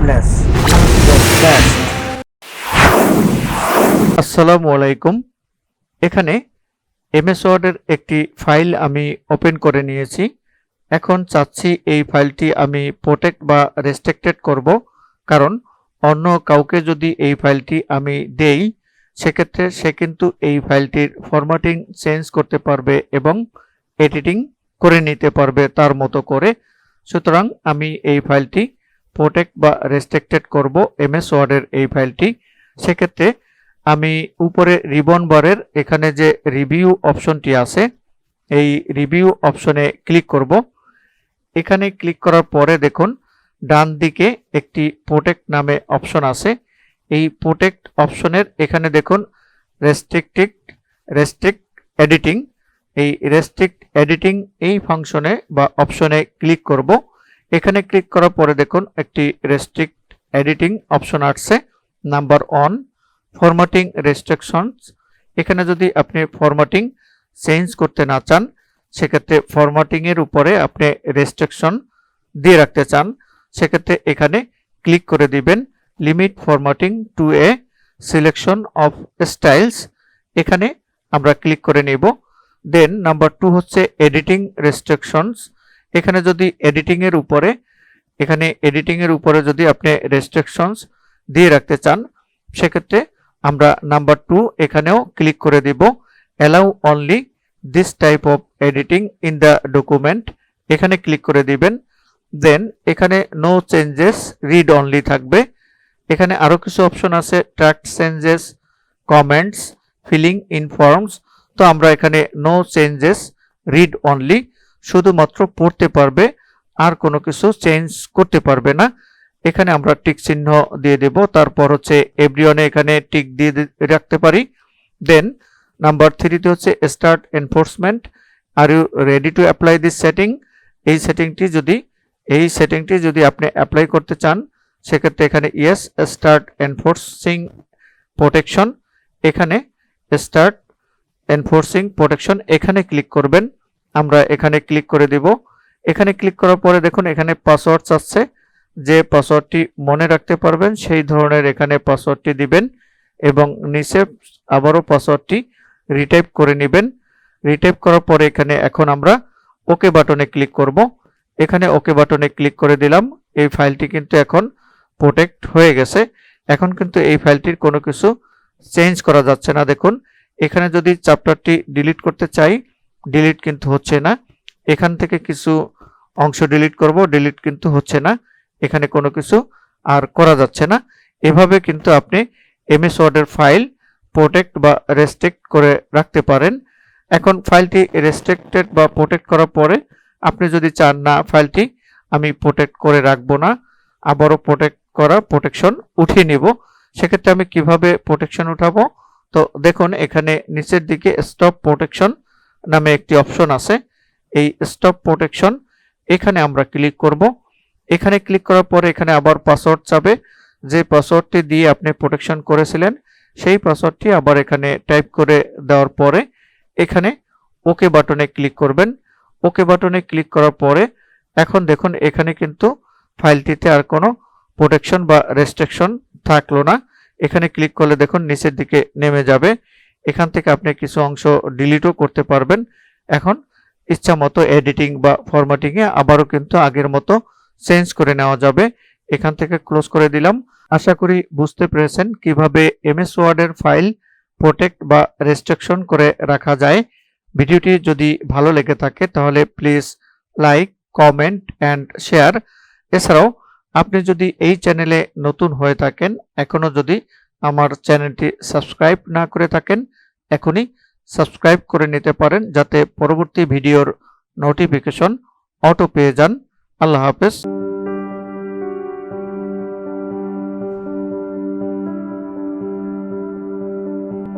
useless, the best. আসসালামু আলাইকুম। এখানে এমএস ওয়ার্ডের একটি ফাইল আমি ওপেন করে নিয়েছি। এখন চাচ্ছি এই ফাইলটি আমি প্রোটেক্ট বা রেস্ট্রিক্টেড করব, কারণ অন্য কাউকে যদি এই ফাইলটি আমি দেই সেক্ষেত্রে সে কিন্তু এই ফাইলটির ফরম্যাটিং চেঞ্জ করতে পারবে এবং এডিটিং করে নিতে পারবে তার মতো করে। সুতরাং আমি এই ফাইলটি প্রোটেক্ট বা রেস্ট্রিক্টেড করব এমএস ওয়ার্ডের এই ফাইলটি। সেক্ষেত্রে আমি উপরে রিবন বারের এখানে যে রিভিউ অপশনটি আছে এই রিভিউ অপশনে ক্লিক করব। এখানে ক্লিক করার পরে দেখুন ডান দিকে একটি প্রোটেক্ট নামে অপশন আছে। এই প্রোটেক্ট অপশনের এখানে দেখুন রেস্ট্রিক্ট এডিটিং, এই রেস্ট্রিক্ট এডিটিং এই ফাংশনে বা অপশনে ক্লিক করব। এখানে ক্লিক করার পরে দেখুন একটি রেস্ট্রিক্ট এডিটিং অপশন আসছে। Number 1 formatting restrictions. এখানে যদি আপনি ফরম্যাটিং চেঞ্জ করতে না চান সেক্ষেত্রে ফরম্যাটিং এর উপরে আপনি রেস্ট্রিকশন দিয়ে রাখতে চান সেক্ষেত্রে এখানে ক্লিক করে দিবেন limit formatting to a selection of styles. এখানে আমরা ক্লিক করে নেব। দেন নাম্বার 2 হচ্ছে এডিটিং রেস্ট্রিকশনস। এখানে যদি এডিটিং এর উপরে যদি আপনি রেস্ট্রিকশনস দিয়ে রাখতে চান সেক্ষেত্রে আমরা নাম্বার 2 এখানেও ক্লিক করে দিব allow only this type of editing in the document. এখানে ক্লিক করে দিবেন। দেন এখানে নো চেঞ্জেস রিড অনলি থাকবে। এখানে আরো কিছু অপশন আছে track changes, comments, filling in forms. তো আমরা এখানে নো চেঞ্জেস রিড অনলি, শুধুমাত্র পড়তে পারবে আর কোনো কিছু চেঞ্জ করতে পারবে না। এখানে আমরা টিক চিহ্ন দিয়ে দেব। তারপর হচ্ছে এভরিওয়ানে এখানে টিক দিয়ে রাখতে পারি। দেন নাম্বার 3 তে হচ্ছে start enforcement. Are you ready to apply this setting. এই সেটিংটি যদি আপনি অ্যাপ্লাই করতে চান সেক্ষেত্রে এখানে ইয়েস স্টার্ট এনফোর্সিং প্রোটেকশন। এখানে স্টার্ট এনফোর্সিং প্রোটেকশন এখানে ক্লিক করবেন। আমরা এখানে ক্লিক করে দিব। এখানে ক্লিক করার পরে দেখুন এখানে পাসওয়ার্ড চাচ্ছে। যে পাসওয়ার্ডটি মনে রাখতে পারবেন সেই ধরনের এখানে পাসওয়ার্ডটি দিবেন এবং নিচে আবারও পাসওয়ার্ডটি রিটাইপ করে নেবেন। রিটাইপ করার পরে এখানে এখন আমরা ওকে বাটনে ক্লিক করব। এখানে ওকে বাটনে ক্লিক করে দিলাম। এই ফাইলটি কিন্তু এখন প্রোটেক্ট হয়ে গেছে। এখন কিন্তু এই ফাইলটির কোনো কিছু চেঞ্জ করা যাচ্ছে না। দেখুন এখানে যদি চ্যাপ্টারটি ডিলিট করতে চাই ডিলিট কিন্তু হচ্ছে না। এখান থেকে কিছু অংশ ডিলিট করব, ডিলিট কিন্তু হচ্ছে না। এখানে কোনো কিছু আর করা যাচ্ছে না। এভাবে কিন্তু আপনি এমএস ওয়ার্ডের ফাইল প্রোটেক্ট বা রেস্ট্রিক্ট করে রাখতে পারেন। এখন ফাইলটি রেস্ট্রিক্টেড বা প্রোটেক্ট করার পরে আপনি যদি চান না ফাইলটি আমি প্রোটেক্ট করে রাখবো না, আবারও প্রোটেকশন উঠিয়ে নেব, সেক্ষেত্রে আমি কিভাবে প্রোটেকশন উঠাবো? তো দেখুন এখানে নিচের দিকে স্টপ প্রোটেকশন নামে একটি অপশন আছে। এই স্টপ প্রোটেকশন এখানে আমরা ক্লিক করব। এখানে ক্লিক করার পরে এখানে আবার পাসওয়ার্ড চাবে। যে পাসওয়ার্ডটি দিয়ে আপনি প্রোটেকশন করেছিলেন সেই পাসওয়ার্ডটি আবার এখানে টাইপ করে দেওয়ার পরে এখানে ওকে বাটনে ক্লিক করবেন। ওকে বাটনে ক্লিক করার পরে এখন দেখুন এখানে কিন্তু ফাইলটিতে আর কোনো প্রোটেকশন বা রেস্ট্রিকশন থাকলো না। এখানে ক্লিক করলে দেখুন নিচের দিকে নেমে যাবে। এখান থেকে আপনি কিছু অংশ ডিলিটও করতে পারবেন। এখন ইচ্ছা মতো এডিটিং বা ফরম্যাটিংয়ে আবারও কিন্তু আগের মতো চেঞ্জ করে নেওয়া যাবে। এখান থেকে ক্লোজ করে দিলাম। আশা করি বুঝতে পেরেছেন কিভাবে এমএস ওয়ার্ডের ফাইল প্রোটেক্ট বা রেস্ট্রিকশন করে রাখা যায়। ভিডিওটি যদি ভালো লেগে থাকে তাহলে please like, comment and share. এছাড়াও আপনি যদি এই চ্যানেলে নতুন হয়ে থাকেন, এখনও যদি আমার চ্যানেলটি সাবস্ক্রাইব না করে থাকেন এখনই সাবস্ক্রাইব করে নিতে পারেন যাতে পরবর্তী ভিডিওর নোটিফিকেশন অটো পেয়ে যান। আল্লাহ হাফেজ।